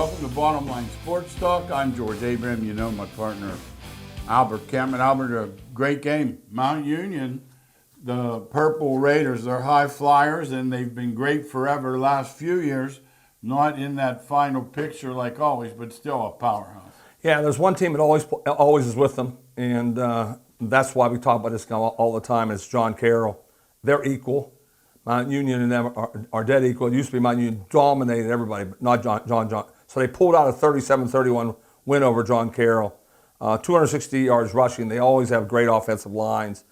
Welcome to Bottom Line Sports Talk. I'm George Abraham. You know my partner, Albert Cameron. Albert, a great game. Mount Union, the Purple Raiders, they're high flyers, and they've been great forever the last few years. Not in that final picture like always, but still a powerhouse. Yeah, there's one team that always is with them, and that's why we talk about this guy all the time. It's John Carroll. They're equal. Mount Union and them are dead equal. It used to be Mount Union dominated everybody, but not John. So they pulled out a 37-31 win over John Carroll. 260 yards rushing. They always have great offensive lines.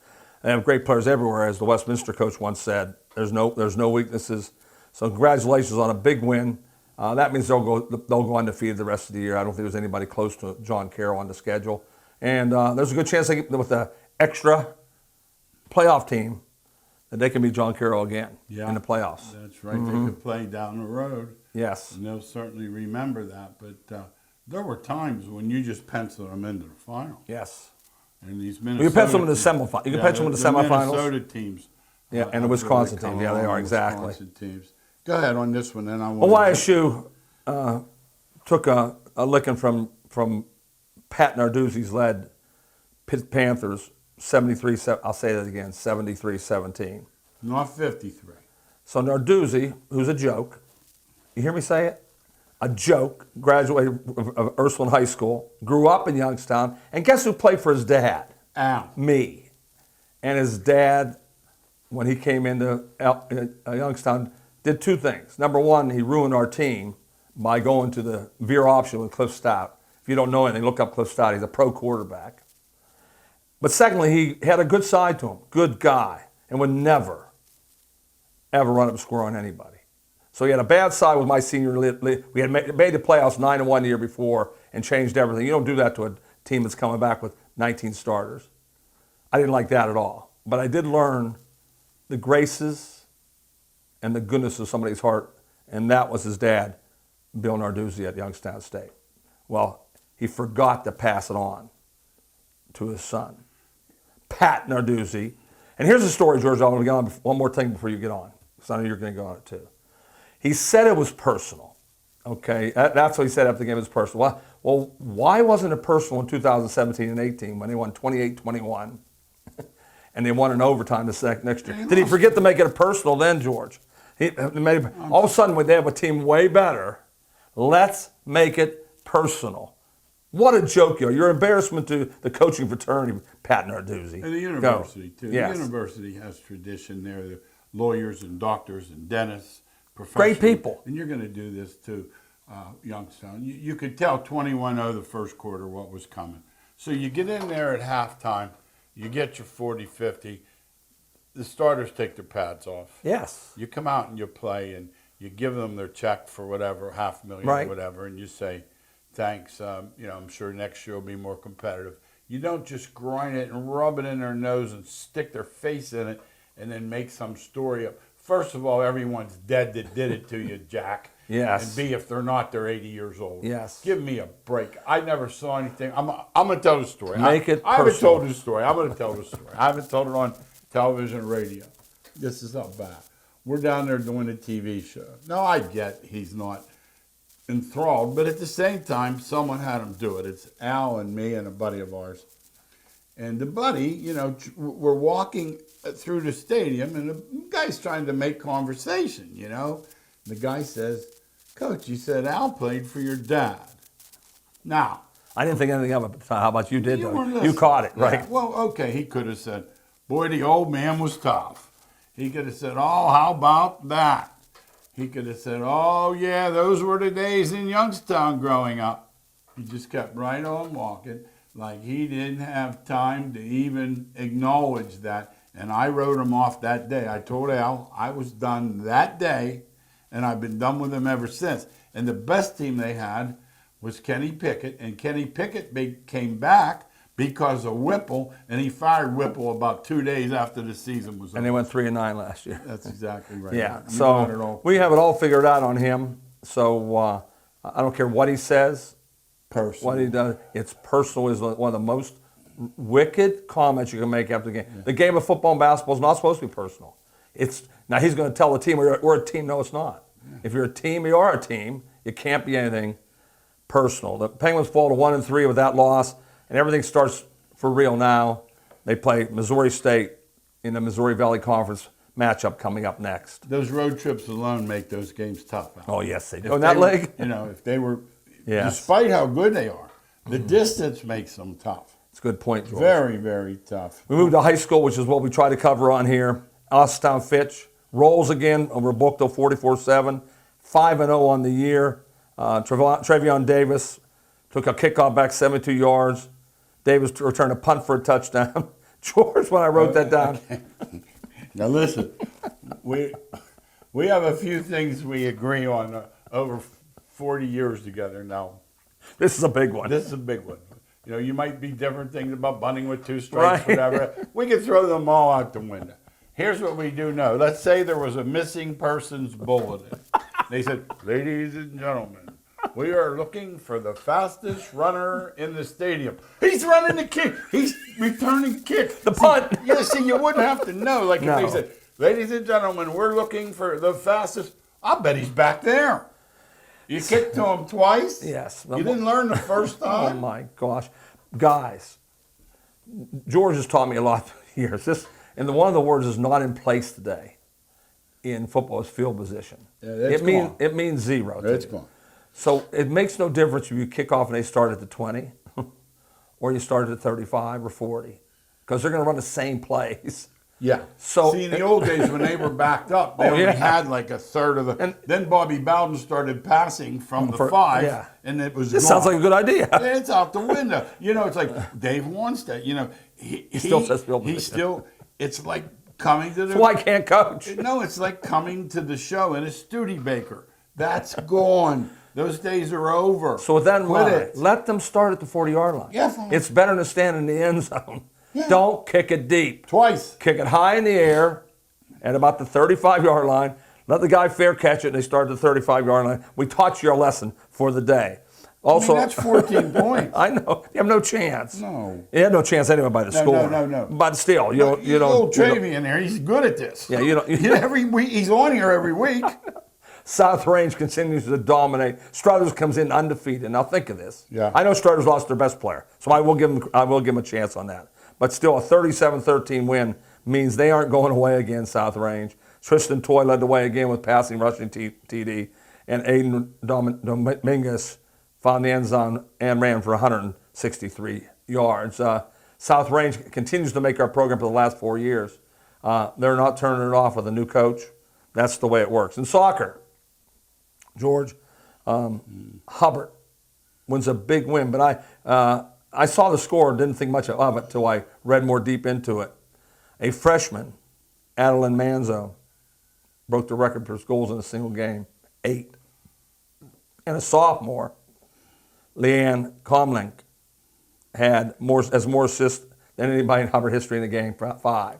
They have great players everywhere, as the Westminster coach once said. There's no weaknesses. So congratulations on a big win. That means they'll go undefeated the rest of the year. I don't think there's anybody close to John Carroll on the schedule. And there's a good chance with the extra playoff team that they can beat John Carroll again in the playoffs. That's right. Mm-hmm. They could play down the road. Yes. And they'll certainly remember that. But there were times when you just penciled them into the final. Yes. And these Minnesota you can pencil them in the semifinals. You can pencil them in the semifinals. Minnesota teams. Yeah, and the Wisconsin teams. Yeah, they are, exactly. Wisconsin teams. Go ahead on this one, then I want. Well, YSU took a licking from Pat Narduzzi's led Pitt Panthers 73. I'll say that again, 73-17. Not 53. So Narduzzi, who's a joke, you hear me say it? A joke, graduated of Ursuline High School, grew up in Youngstown, and guess who played for his dad? Al. Me. And his dad, when he came into Youngstown, did two things. Number one, he ruined our team by going to the veer option with Cliff Stout. If you don't know anything, look up Cliff Stout. He's a pro quarterback. But secondly, he had a good side to him, good guy, and would never, ever run up a score on anybody. So he had a bad side with my senior year. We had made the playoffs 9-1 the year before and changed everything. You don't do that to a team that's coming back with 19 starters. I didn't like that at all. But I did learn the graces and the goodness of somebody's heart, and that was his dad, Bill Narduzzi at Youngstown State. Well, he forgot to pass it on to his son, Pat Narduzzi. And here's the story, George. I'm going to get on one more thing before you get on, because I know you're going to go on it too. He said it was personal. Okay, that's what he said after the game. It was personal. Well, why wasn't it personal in 2017 and 18 when they won 28-21 and they won in overtime the next year? Did he forget to make it personal then, George? All of a sudden, when they have a team way better, let's make it personal. What a joke you are. You're an embarrassment to the coaching fraternity, Pat Narduzzi. And the university, too. Yes. The university has tradition there. The lawyers and doctors and dentists, great people. And you're going to do this to Youngstown. You could tell 21-0 the first quarter what was coming. So you get in there at halftime, you get your 40-50. The starters take their pads off. Yes. You come out and you play, and you give them their check for whatever, $500,000 right. or whatever, and you say, thanks, I'm sure next year will be more competitive. You don't just grind it and rub it in their nose and stick their face in it and then make some story up. First of all, everyone's dead that did it to you, Jack. Yes. And B, if they're not, they're 80 years old. Yes. Give me a break. I never saw anything. I'm going to tell the story. Make it personal. I haven't told the story. I'm going to tell the story. I haven't told it on television or radio. This is not bad. We're down there doing a TV show. Now, I get he's not enthralled, but at the same time, someone had him do it. It's Al and me and a buddy of ours. And the buddy, we're walking through the stadium, and the guy's trying to make conversation, The guy says, Coach, you said Al played for your dad. Now. I didn't think anything of it. How about you did, though? You You caught it, right? Yeah, well, okay, he could have said, boy, the old man was tough. He could have said, oh, how about that? He could have said, oh, yeah, those were the days in Youngstown growing up. He just kept right on walking like he didn't have time to even acknowledge that. And I wrote him off that day. I told Al I was done that day, and I've been done with him ever since. And the best team they had was Kenny Pickett, and Kenny Pickett came back because of Whipple, and he fired Whipple about 2 days after the season was over. And they went 3-9 last year. That's exactly right. Yeah, so we have it all figured out on him. So I don't care what he says, personal. what he does. It's personal is one of the most wicked comments you can make after the game. Yeah. The game of football and basketball is not supposed to be personal. Now he's going to tell the team, we're a team. No, it's not. Yeah. If you're a team, you are a team. You can't be anything personal. The Penguins fall to 1-3 with that loss, and everything starts for real now. They play Missouri State in the Missouri Valley Conference matchup coming up next. Those road trips alone make those games tough. Oh, yes, they do. If In that they were- league? if they were, Yes. despite how good they are, the distance makes them tough. It's a good point, George. Very, very tough. We moved to high school, which is what we try to cover on here. Austintown Fitch rolls again over Bookville 44-7, 5-0 on the year. Trevion Davis took a kickoff back 72 yards. Davis returned a punt for a touchdown. George, when I wrote that down. Now listen, we have a few things we agree on over 40 years together now. This is a big one. This is a big one. You might be different things about bunting with 2 strikes, Right. whatever. We could throw them all out the window. Here's what we do know. Let's say there was a missing persons bulletin. They said, ladies and gentlemen, we are looking for the fastest runner in the stadium. He's running the kick. He's returning the kick. The punt. See, you wouldn't have to know. Like No. if they said, ladies and gentlemen, we're looking for the fastest. I'll bet he's back there. You kicked to him twice? Yes. You didn't learn the first Oh, time? my gosh. Guys, George has taught me a lot through the years. And one of the words is not in place today in football is field position. Yeah, that's gone. It means zero. to It's you. gone. So it makes no difference if you kick off and they start at the 20 or you start at 35 or 40 because they're going to run the same plays. Yeah. So- See, in the old days when they were backed up, they Oh, only yeah. had like a third of the. And- then Bobby Bowden started passing from the For- 5, yeah. and it was. This gone. sounds like a good idea. Yeah, it's out the window. It's like Dave Wanstead. He still says field He position. still. It's like coming to the. That's why I can't coach. No, it's like coming to the show in a Studebaker. That's gone. Those days are over. So with that in Quit mind, it. let them start at the 40-yard line. Yeah, fine. It's better to stand in the end zone. Yeah. Don't kick it deep. Twice. Kick it high in the air at about the 35-yard line. Let the guy fair catch it, and they start at the 35-yard line. We taught you our lesson for the day. Also, that's 14 points. I know. You have no chance. No. You had no chance anyway by the No, score. no. But still, you don't. Little Travy in there. He's good at this. Yeah, you don't- Every week he's on here every week. South Range continues to dominate. Struthers comes in undefeated. Now think of this. Yeah. I know Struthers lost their best player, so I will give them a chance on that. But still, a 37-13 win means they aren't going away again. South Range. Tristan Toy led the way again with passing, rushing TD, and Aiden Dominguez found the end zone and ran for 163 yards. South Range continues to make our program for the last 4 years. They're not turning it off with a new coach. That's the way it works. In soccer, George, Hubbard wins a big win, but I saw the score and didn't think much of it until I read more deep into it. A freshman, Adeline Manzo, broke the record for goals in a single game, 8. And a sophomore, Leanne Comlink, had more assists than anybody in Hubbard history in the game, 5.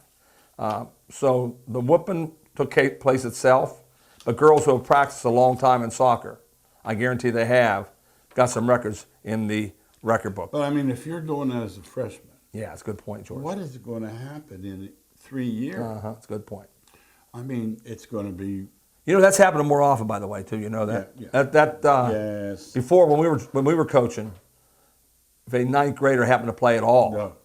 So the whooping took place itself, but girls who have practiced a long time in soccer, I guarantee they have, got some records in the record book. But I mean, if you're doing that as a freshman, Yeah, it's a good point, George. what is going to happen in 3 years? It's a good point. I mean, it's going to be. That's happening more often, by the way, too. You know that. Yeah. Yes. Before, when we were coaching, if a ninth grader happened to play at all,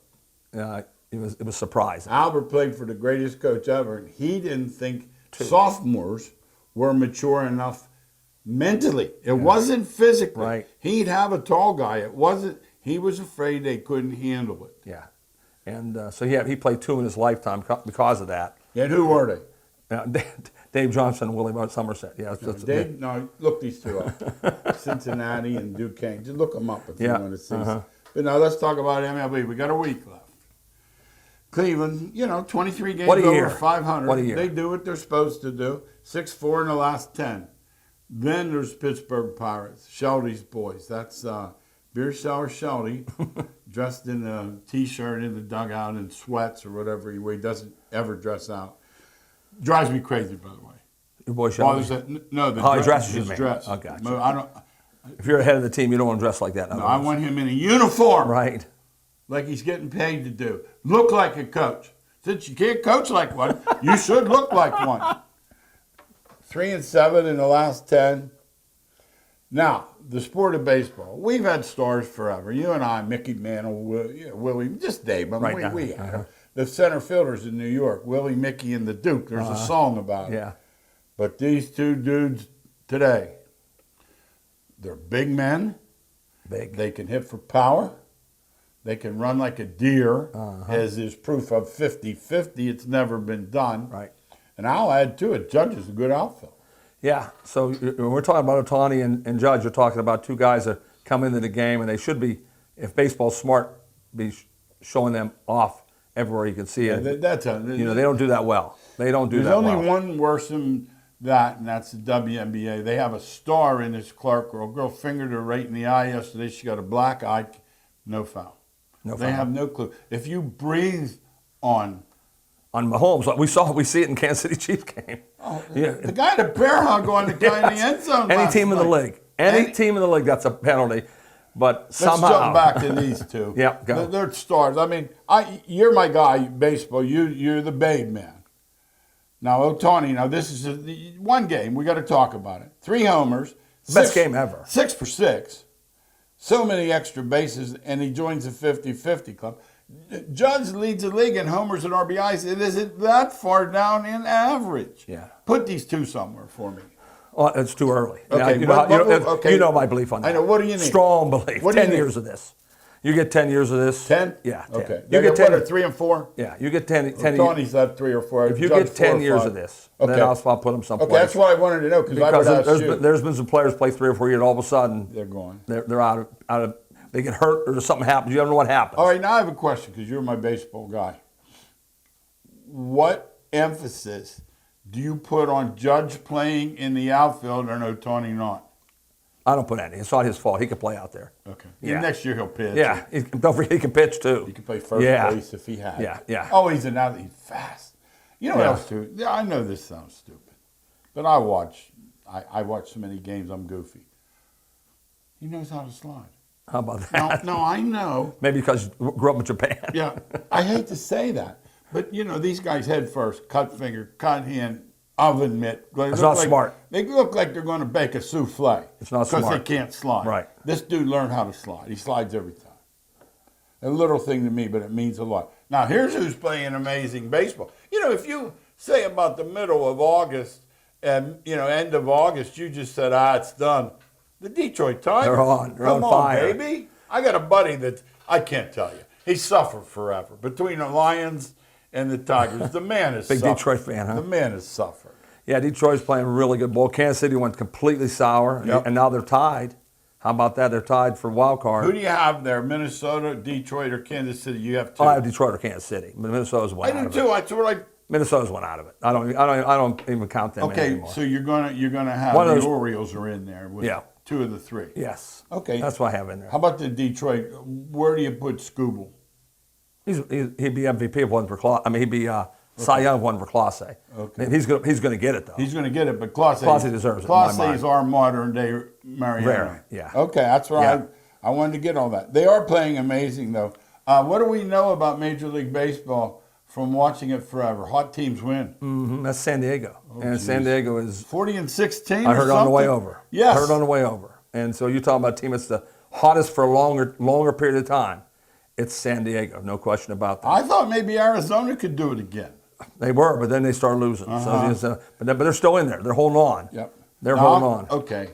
No. it was surprising. Albert played for the greatest coach ever, and he didn't think sophomores were mature enough mentally. It wasn't physically. Right. He'd have a tall guy. It wasn't. He was afraid they couldn't handle it. Yeah, and so he played 2 in his lifetime because of that. And who were they? Dave Johnson and Willie Somerset. Yeah, Dave, no, look these two up. Cincinnati and Duquesne. Just look them up if you Yeah, want to see. But now let's talk about MLB. We got a week left. Cleveland, 23 games What a year. over 500. What a year. They do what they're supposed to do. 6-4 in the last 10. Then there's Pittsburgh Pirates, Sheldy's boys. That's Beer Sour Sheldy, dressed in a T-shirt in the dugout and sweats or whatever he doesn't ever dress out. Drives me crazy, by the way. Your boy Father Shelby. said, no, the How he dress, dresses, his you mean. dress. Oh, gotcha. No, I don't. If you're ahead of the team, you don't want to dress like that. No, I want him in a uniform, Right. like he's getting paid to do. Look like a coach. Since you can't coach like one, you should look like one. 3-7 in the last 10. Now, the sport of baseball, we've had stars forever. You and I, Mickey Mantle, Willie, just Dave, but Right now. we have. The center fielders in New York, Willie, Mickey, and the Duke. There's a song about it. Yeah. But these two dudes today, they're big men. Big. They can hit for power. They can run like a deer, as is proof of 50-50. It's never been done. Right. And I'll add to it, Judge is a good outfield. Yeah, so when we're talking about Ohtani and Judge, you're talking about two guys that come into the game, and they should be, if baseball's smart, be showing them off everywhere you can see it. Yeah, they don't do that well. They don't do that well. There's only one worse than that, and that's the WNBA. They have a star in this Clark girl. Girl fingered her right in the eye yesterday. She got a black eye. No foul. No They foul. have no clue. If you breathe on Mahomes, like we see it in Kansas City Chiefs game. the guy had a bear hug on the guy in the end zone. Any last team in the night. league, any team in the league, that's a penalty. But Let's somehow, jump back to these two. Yeah, go. They're stars. I mean, you're my guy, baseball. You're the babe man. Now, Ohtani, this is one game. We got to talk about it. 3 homers. Best game ever. 6 for 6. So many extra bases, and he joins the 50-50 club. Judge leads the league in homers and RBIs. It isn't that far down in average. Yeah. Put these two somewhere for me. Oh, it's too early. Okay, You know my belief on that. I know. What do you need? Strong belief. What do you 10 need? years of this. You get 10 years of this. 10? Yeah, 10. Okay. You get 10. What, 3 and 4? Yeah, you get 10. 10 Tony's at 3 or 4. if you Judge get 10 4 or years 5. of this, Okay. then I'll put them someplace. Okay, that's what I wanted to know because I would ask you. there's been some players play 3 or 4 years, all of a sudden They're gone. they're out of they get hurt or something happens. You don't know what happens. All right, now I have a question because you're my baseball guy. What emphasis do you put on Judge playing in the outfield and Ohtani not? I don't put any. It's not his fault. He can play out there. Okay. Yeah. Next year he'll pitch. Yeah, don't forget he can pitch too. He can play first Yeah. base if he had. Yeah. Oh, he's fast. You know what Yeah. else too? Yeah, I know this sounds stupid, but I watch so many games. I'm goofy. He knows how to slide. How about that? No, I know. Maybe because you grew up in Japan. Yeah, I hate to say that, but these guys head first, cut finger, cut hand, oven mitt. It's not smart. They look like they're going to bake a souffle. It's not because smart. they can't slide. Right. This dude learned how to slide. He slides every time. A little thing to me, but it means a lot. Now here's who's playing amazing baseball. If you say about the middle of August and end of August, you just said, it's done. The Detroit Tigers. They're on. They're Come on fire. baby. I got a buddy that I can't tell you. He suffered forever between the Lions and the Tigers. The man has Big suffered. Detroit fan, huh? The man has suffered. Yeah, Detroit's playing really good ball. Kansas City went completely sour, Yep. and now they're tied. How about that? They're tied for wild card. Who do you have there? Minnesota, Detroit, or Kansas City? You have two. I have Detroit or Kansas City, but Minnesota's went I out do of too. it. I sort of Minnesota's went out of it. I don't even count them in okay. anymore. So you're gonna have One of the those- Orioles are in there with Yeah. 2 of the 3. Yes. Okay. That's what I have in there. How about the Detroit? Where do you put Scooble? He'd be MVP if it wasn't for Claude. I mean, he'd be Cy Young if it wasn't for Clase. Okay. And he's gonna get it though. He's going to get it, but Clase deserves it, in my Clase mind. is our modern day Mariano. Rare, yeah. Okay, that's right. Yeah. I wanted to get all that. They are playing amazing though. What do we know about Major League Baseball from watching it forever? Hot teams win. That's San Diego, and San Diego is. 40-16. I heard it on the way over. Yes. I heard it on the way over. And so you're talking about a team that's the hottest for a longer period of time. It's San Diego, no question about that. I thought maybe Arizona could do it again. They were, but then they started losing. But they're still in there. They're holding on. Yep. They're Now, holding on. Okay.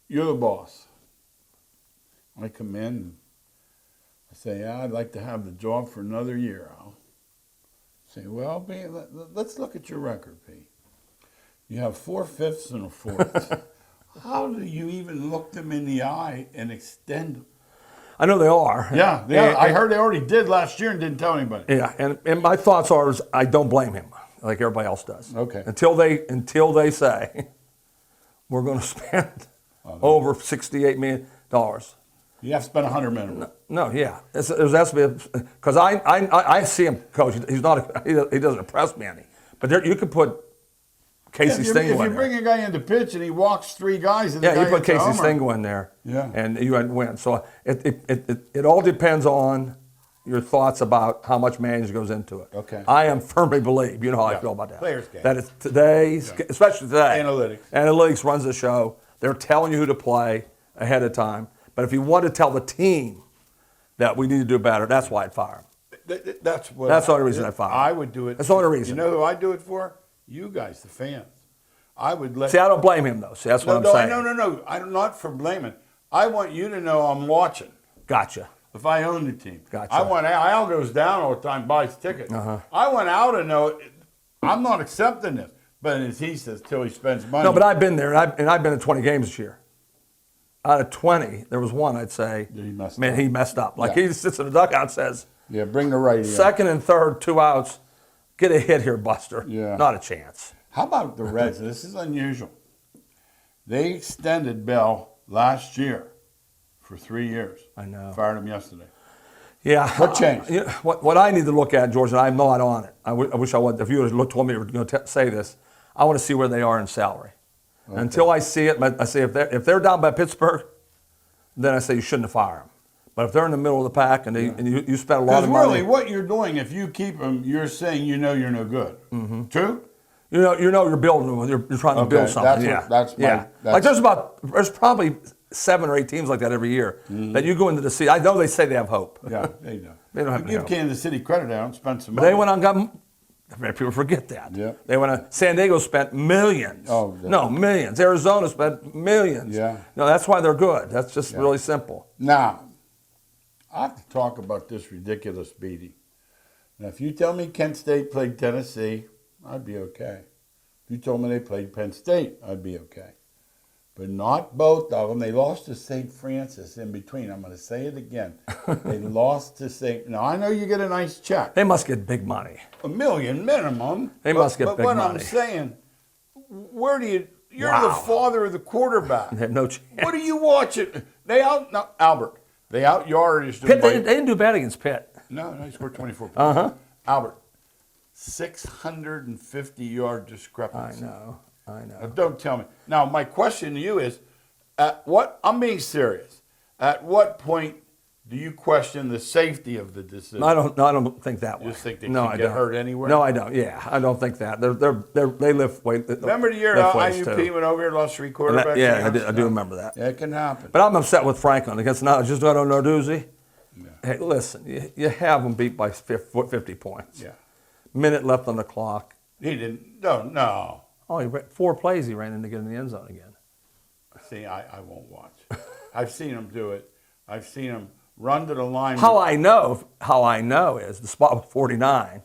You're the boss. I come in and I say, I'd like to have the job for another year, Al. Say, well, B, let's look at your record, P. You have 4 fifths and a fourth. How do you even look them in the eye and extend them? I know they are. Yeah, And- I heard they already did last year and didn't tell anybody. Yeah, and my thoughts are is I don't blame him like everybody else does. Okay. Until they say we're going to spend over $68 million. You have to spend $100 million. No, yeah, there has to be because I see him coach. He's not he doesn't impress me any. But you could put Casey If Stengel you in bring there. a guy into pitch and he walks 3 guys, and the Yeah, guy you put hits a Casey homer. Stengel in there. Yeah. And you had win. So it all depends on your thoughts about how much management goes into it. Okay. I am firmly believe, how I Yeah. feel about that. Players game. That it's today's, especially today. Analytics. Analytics runs the show. They're telling you who to play ahead of time. But if you want to tell the team that we need to do better, that's why I'd fire him. That's the only reason I fire him. I would do it. That's the only reason. You know who I do it for? You guys, the fans. I would let. See, I don't blame him, though. See, that's what I'm saying. No. I'm not for blaming. I want you to know I'm watching. Gotcha. If I own the team. Gotcha. I want Al goes down all the time, buys tickets. I want Al to know I'm not accepting this. But as he says, till he spends money. No, but I've been there, and I've been to 20 games this year. Out of 20, there was one I'd say, he messed up. Like he sits in the dugout and says, yeah, bring the right in. Second and third, 2 outs, get a hit here, Buster. Yeah. Not a chance. How about the Reds? This is unusual. They extended Bell last year for 3 years. I know. Fired him yesterday. Yeah. What changed? What I need to look at, George, and I'm not on it. I wish I would. If you would have told me you were going to say this, I want to see where they are in salary. Okay. Until I see it, I say if they're down by Pittsburgh, then I say you shouldn't have fired them. But if they're in the middle of the pack and you spent a lot of money. Because really, what you're doing, if you keep them, you're saying you're no good. Mm-hmm. True? You know you're building. You're trying to build something. There's probably 7 or 8 teams like that every year that you go into the season. I know they say they have hope. Yeah, they do. They don't have give hope. Kansas City credit. They don't spend some but money. They went on got. People forget that. Yeah. They went on. San Diego spent millions. Oh, yeah. No, millions. Arizona spent millions. Yeah. No, that's why they're good. That's just really simple. Now, I have to talk about this ridiculous beating. Now, if you tell me Kent State played Tennessee, I'd be okay. If you told me they played Penn State, I'd be okay. But not both of them. They lost to St. Francis in between. I'm going to say it again. They lost to St. Now, I know you get a nice check. They must get big money. $1 million minimum. They must get big money. But what I'm saying, where do you... You're the father of the quarterback. They have no chance. What are you watching? Albert. They out-yardaged Pitt, they didn't do bad against Pitt. No, he scored 24 points. Albert, 650-yard discrepancy. I know. Now, don't tell me. Now, my question to you is, I'm being serious. At what point do you question the safety of the decision? I don't think that way. You just think they can get hurt anywhere? No, I don't. Yeah, I don't think that. They lift weight. Remember the year IUP went over here and lost 3 quarterbacks? Yeah, I do remember that. Yeah, it can happen. But I'm upset with Franklin against just not on Narduzzi. Yeah. Hey, listen, you have them beat by 50 points. Yeah. Minute left on the clock. He didn't. No. Oh, he ran 4 plays. He ran in to get in the end zone again. See, I won't watch. I've seen him do it. I've seen him run to the line. How I know is the spot was 49.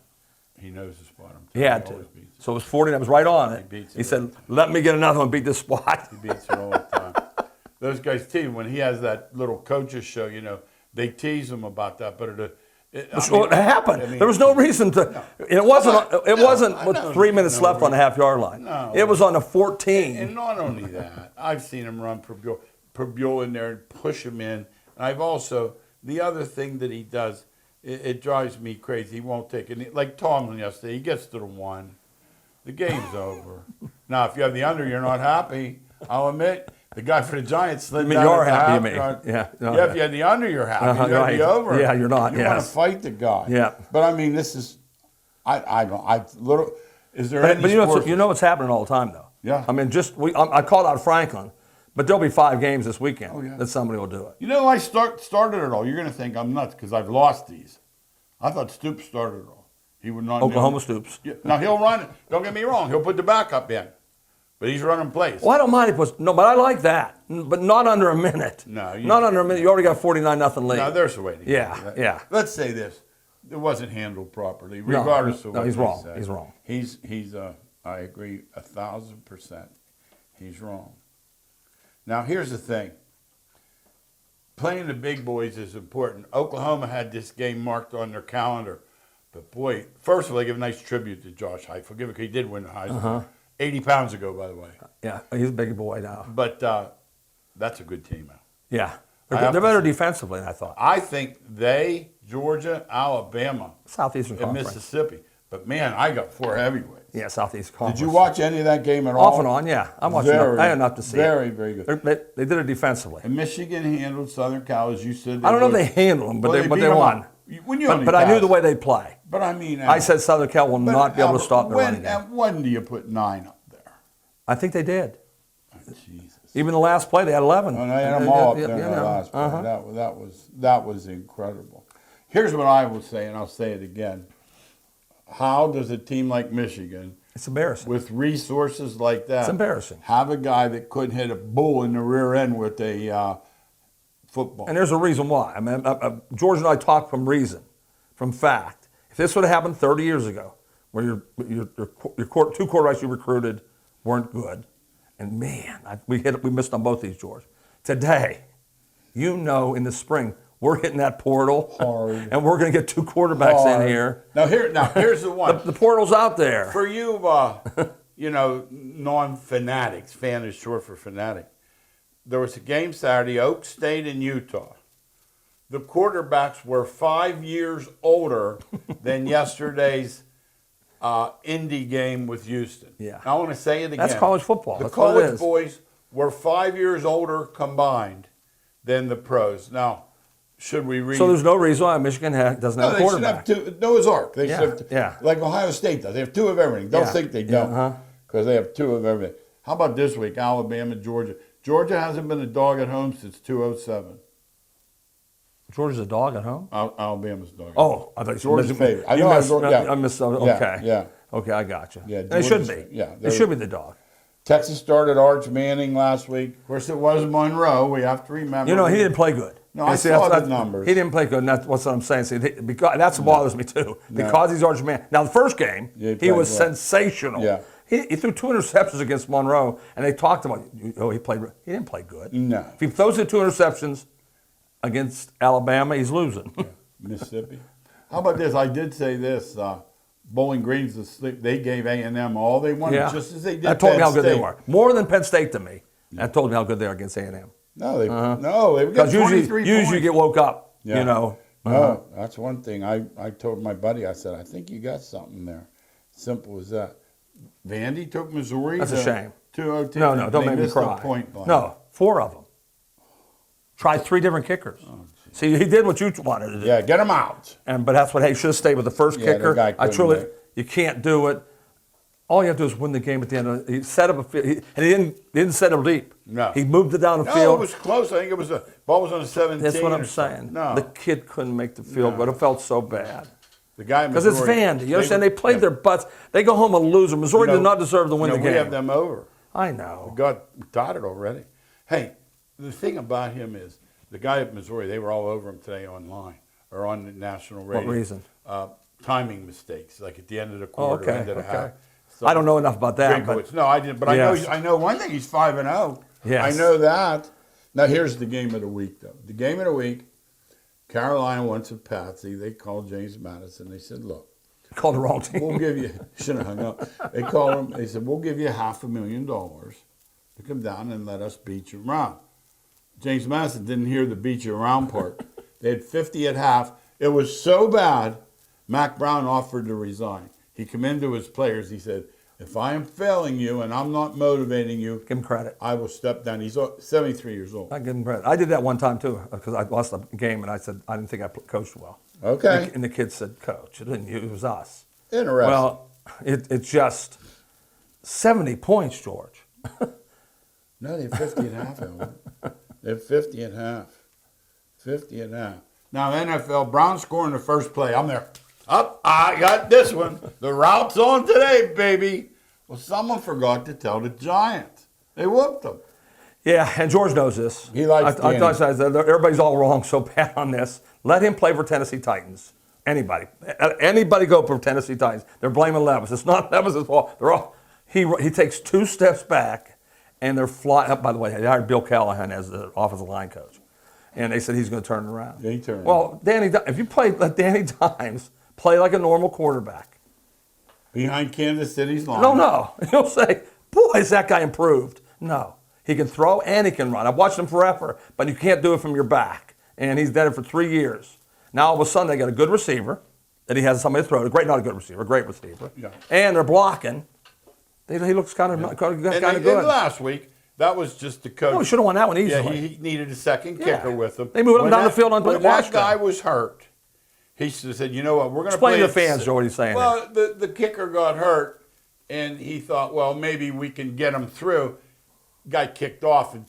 He knows the spot. He had to. So it was 49. I was right on it. He said, "Let me get another one. Beat this spot." He beats it all the time. Those guys tease when he has that little coaches show. They tease him about that, but it happened. There was no reason to. No. It wasn't with 3 minutes left on the half-yard line. No. It was on the 14. And not only that, I've seen him run per Buell in there and push him in. And I've also, the other thing that he does, it drives me crazy. He won't take it. Like Tomlin yesterday, he gets to the 1. The game's over. Now, if you have the under, you're not happy. I'll admit. The guy for the Giants slid down. You're happy, you mean? Yeah. If you had the under, you're happy. You're going to be over. Yeah, you're not. You want to fight the guy. Yeah. But I mean, this is, is there any But you know what's happening all the time, though. Yeah. I mean, I called out Franklin, but there'll be 5 games this weekend that somebody will do it. I started it all. You're going to think I'm nuts because I've lost these. I thought Stoops started it all. He would not. Oklahoma Stoops. Yeah. Now, he'll run it. Don't get me wrong. He'll put the backup in. But he's running plays. Well, I don't mind if it was, but I like that. But not under a minute. No. Not under a minute. You already got 49-0 lead. No, there's a way to get it. Yeah. Let's say this. It wasn't handled properly, regardless of what he's wrong. Say. He's wrong. I agree 1,000%. He's wrong. Now, here's the thing. Playing the big boys is important. Oklahoma had this game marked on their calendar. But, boy, first of all, they give a nice tribute to Josh Heupel. Give it, he did win the Heisman. 80 pounds ago, by the way. Yeah, he's a big boy now. But that's a good team now. Yeah. They're better defensively than I thought. I think Georgia, Alabama, Southeastern and Conference. Mississippi. But, man, I got 4 heavyweights. Yeah, Southeast Conference. Did you watch any of that game at all? Off and on, yeah. I'm watching. I had enough to see. Very, very good. They did it defensively. And Michigan handled Southern Cal, as you said. I don't know if they handled them, but they won. But I knew the way they play. But I mean, I said Southern Cal will not be able to stop the running game. And when do you put 9 up there? I think they did. Oh, Jesus. Even the last play, they had 11. And they had them all up Yeah, there in you the know. last play. That was incredible. Here's what I will say, and I'll say it again. How does a team like Michigan, It's embarrassing. with resources like that, It's embarrassing. have a guy that couldn't hit a bull in the rear end with a football? And there's a reason why. I mean, George and I talked from reason, from fact. If this would have happened 30 years ago, where your two quarterbacks you recruited weren't good, and man, we missed on both these, George. Today, in the spring, we're hitting that portal Hard. and we're going to get two quarterbacks Hard. in here. Now here's the one. The portal's out there. For you, non-fanatics, fan is short for fanatic. There was a game Saturday, Oak State and Utah. The quarterbacks were 5 years older than yesterday's Indy game with Houston. Yeah. I want to say it again. That's college football. The That's all it college is. boys were 5 years older combined than the pros. Now, should we read? So there's no reason why Michigan doesn't have a They should quarterback. have two. Noah's Ark. They Yeah, should have yeah. like Ohio State does. They have two of everything. Don't Yeah. think they Yeah, don't, because they have two of everything. How about this week? Alabama, Georgia. Georgia hasn't been a dog at home since 2007. Georgia's a dog at home? Alabama's dog. Oh, I thought you Georgia's missed, favorite. I you know I missed, wrote- yeah. I missed. Yeah, Okay. yeah. Okay, I got you. Yeah, And it should Georgia's- be. yeah, It they're- should be the dog. Texas started Arch Manning last week. Of course, it was Monroe. We have to remember. You know, he didn't play good. No, And I see, saw that's- the numbers. He didn't play good, and that's what I'm saying. See, because that's what bothers me too. Because he's Arch Man. Now, the first game, Yeah, he he played was well. sensational. Yeah. He threw 2 interceptions against Monroe, and they talked about, he didn't play good. No. If he throws the 2 interceptions against Alabama, he's losing. Mississippi. How about this? I did say this. Bowling Green's asleep. They gave A&M all they wanted, Yeah. just as they did That told me Penn how good they State. were. More than Penn State to me. That told me how good they are against A&M. No, they got Because 23 usually points. you get woke up, Yeah. you know. No, that's one thing. I told my buddy, I said, I think you got something there. Simple as that. Vandy took Missouri. That's a shame. 2-0. No, don't They make me missed a cry. point blank. No, 4 of them. Tried 3 different kickers. See, he did what you wanted to do. Yeah, get them out. But that's what, he should have stayed with the first Yeah, the kicker. guy I couldn't truly, make- you can't do it. All you have to do is win the game at the end of it. He set up a field, and he didn't set it deep. No. He moved it down the No, field. it was close. I think it was a ball was on a 17. That's what or I'm something. saying. No, The kid couldn't make the field, but it felt so bad. the guy in Because it's Missouri, Vandy. You understand? They played yeah. their butts. They go home a loser. Missouri You know, did not deserve to win you the know, game. We have them over. I know. God got it already. Hey, the thing about him is the guy at Missouri. They were all over him today online or on the national radio. What reason? Timing mistakes, like at the end of the Oh, quarter, okay. end of the Okay. half. So, I don't know enough about that. But Drinkowitz. No, I didn't. But Yes. I know one thing. He's 5-0. Yes. I know that. Now here's the game of the week, though. The game of the week. Carolina wants a patsy. They called James Madison. They said, "Look, called the wrong team. we'll give you." Should have hung up. They called him. They said, "We'll give you $500,000 to come down and let us beat you around." James Madison didn't hear the beat you around part. They had 50 at half. It was so bad. Mac Brown offered to resign. He commended to his players. He said, "If I am failing you and I'm not motivating you, Give him credit. I will step down." He's 73 years old. I give him credit. I did that one time too because I lost a game and I said I didn't think I coached well. Okay. And the kid said, "Coach, it didn't you. It was us." Interesting. Well, it's just 70 points, George. No, they have 50 at half, Elmer. They have 50 at half. 50 at half. Now, NFL, Brown scoring the first play. I'm there. Up, I got this one. The route's on today, baby. Well, someone forgot to tell the Giants. They whooped them. Yeah, and George knows this. He likes I Danny. thought I said, everybody's all wrong so bad on this. Let him play for Tennessee Titans. Anybody go for Tennessee Titans. They're blaming Levis. It's not Levis' fault. They're all, he takes 2 steps back, and they're flying up. By the way, they hired Bill Callahan as the offensive line coach. And they said he's going to turn it around. Yeah, he turned it Well, if you let Danny Dimes play like a normal quarterback. Behind Kansas City's line. No. You'll say, boy, is that guy improved. No. He can throw and he can run. I've watched him forever, but you can't do it from your back. And he's done it for 3 years. Now, all of a sudden, they got a good receiver that he has somebody to throw to. Not a good receiver, a great receiver. Yeah. And they're blocking. He looks kind of And good. last week, that was just the coach. Oh, he should have won that one Yeah, easily. he needed a second Yeah. kicker with him. They moved him When down the field onto when the that Washington. guy was hurt, he said, "You know what? We're going to Explain play to the it fans, Joe, what he's saying. Well, the kicker got hurt, and he thought, well, maybe we can get him through. guy kicked off and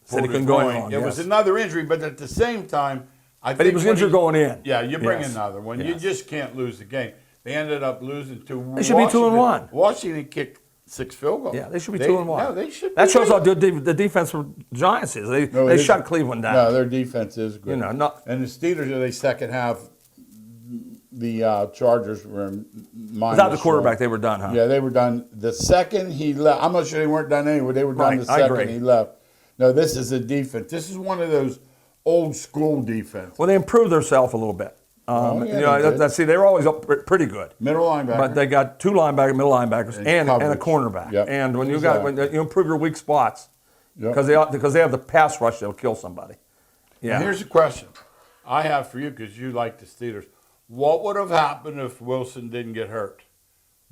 Said he pulled his couldn't go groin. on, It was yes. another injury, but at the same time, I think But he was when injured going in. Yeah, you bring Yes. another one. You Yes. just can't lose the game. They ended up losing to They should be 2-1. Washington kicked 6 field goals. Yeah, they should be 2-1. No, they should. That be shows how winning. good the defense for Giants is. They No, it they isn't. shut Cleveland down. No, their defense is good. You know, not- and the Steelers are the second half. The Chargers were mindless. Without the quarterback, they were done, huh? Yeah, they were done the second he left. I'm not sure they weren't done anyway. They were done Right, the I second agree. he left. No, this is a defense. This is one of those old school defense. Well, they improved themselves a little bit. Oh, yeah, you know, they did. see, they were always up pretty good. Middle linebacker. But they got 2 middle linebackers, and a coverage. cornerback. Yep. And when you Exactly. you improve your weak spots, Yep. because they have the pass rush that'll kill somebody. And Yeah. here's a question I have for you because you like the Steelers. What would have happened if Wilson didn't get hurt?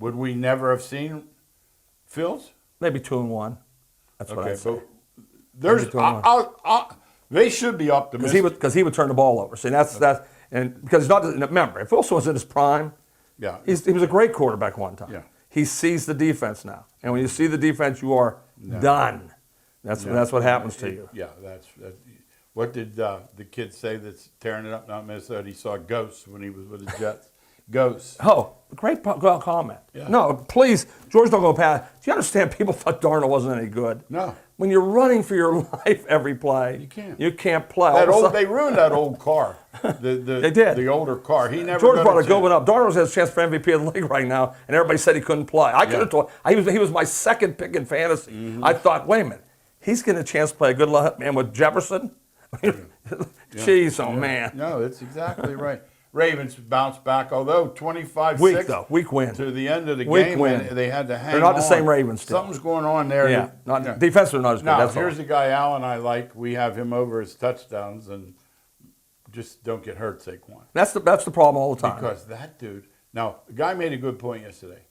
Would we never have seen Fields? Maybe 2-1. That's what I say. but there's Maybe 2-1. they should be optimistic. Because he would turn the ball over. See, that's and because he's not. Remember, if Wilson was in his prime, Yeah. he was a great quarterback one time. Yeah. He sees the defense now, and when you see the defense, you are done. That's what happens to you. Yeah, that's what did the kid say that's tearing it up now in Minnesota? He saw ghosts when he was with the Jets. Ghosts. Oh, great comment. Yeah. No, please, George, don't go past. Do you understand? People thought Darnold wasn't any good. No. When you're running for your life every play, You can't. You can't play. That All of a old, sudden- they ruined that old car. They did. The older car. He never George got brought a chance. good one up. Darnold has a chance for MVP of the league right now, and everybody said he couldn't play. I could have told. He was my second pick in fantasy. Mm-hmm. I thought, wait a minute, he's getting a chance to play a good man with Jefferson. Jeez, oh man. No, that's exactly right. Ravens bounced back, although 25-6 Weak win. to the end of the Weak game. win. And they had to hang They're not the on. same Ravens still. Something's going on there. Yeah, defensively not as good. Now, That's here's all. a guy Al and I like. We have him over his touchdowns, and just don't get hurt, Saquon. That's the problem all the time. Because that dude. Now, the guy made a good point yesterday.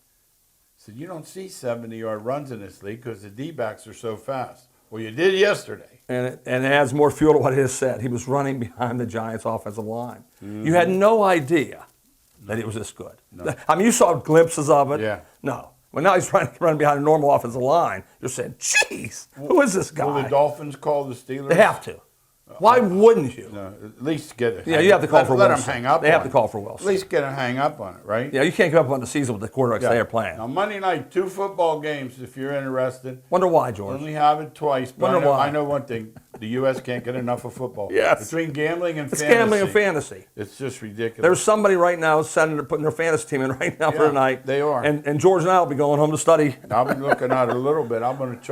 He said, you don't see 70-yard runs in this league because the D-backs are so fast. Well, you did yesterday. And it adds more fuel to what he has said. He was running behind the Giants' offensive line. You had no idea that he was this good. No. I mean, you saw glimpses of it. Yeah. No. Well, now he's running behind a normal offensive line. You're saying, "Jeez, who is this guy?" Will the Dolphins call the Steelers? They have to. Why wouldn't you? No, at least get it. Yeah, you have to call for let Wilson. them hang up. They have on to it. call for Wilson. At least get them hang up on it, right? Yeah, you can't give up on the season with the quarterbacks they are playing. Now Monday night, 2 football games. If you're interested, Wonder why, George? only have it twice. But Wonder why. I know one thing: the U.S. can't get enough of football. Yes. Between gambling and It's fantasy, gambling and fantasy. it's just ridiculous. There's somebody right now putting their fantasy team in right now for Yeah, tonight. they are. And George and I will be going home to study. I've been looking at it a little bit. I'm going to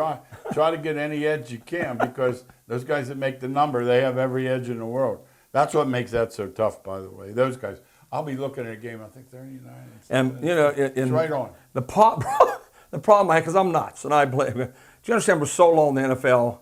try to get any edge you can because those guys that make the number, they have every edge in the world. That's what makes that so tough, by the way. Those guys. I'll be looking at a game. I think 39. And you know, It's right on. The problem I have, because I'm nuts, and I blame. Do you understand? We're so low in the NFL.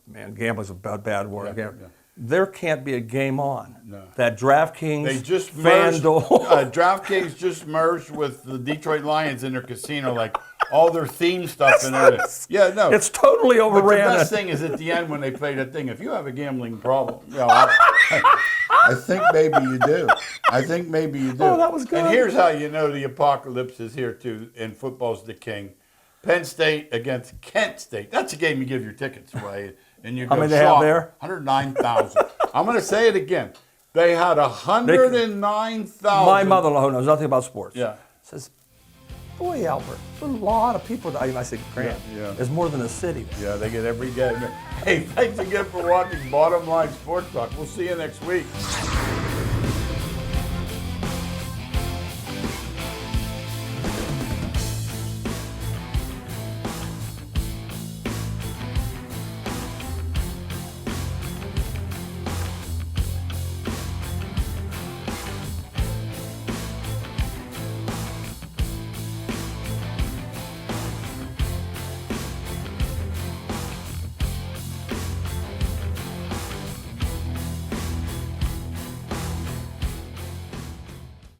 Man, gambling's a bad word. Yeah. There can't be a game on. No. That DraftKings, They just merged. FanDuel. DraftKings just merged with the Detroit Lions in their casino, like all their theme stuff and everything. Yeah, no. It's totally But the overran. best thing is at the end when they play that thing. If you have a gambling problem, you know, I think maybe you do. I think maybe you do. Oh, that was good. And here's how you know the apocalypse is here too. And football's the king. Penn State against Kent State. That's a game you give your tickets away, and you How go many they have shop. there? 109,000. I'm going to say it again. They had 109,000. My mother-in-law, who knows nothing about sports, Yeah. says, "Boy, Albert, there's a lot of people." I said, "Grant, Yeah. there's more than a city." Yeah, they get every game. Hey, thanks again for watching Bottom Line Sports Talk. We'll see you next week.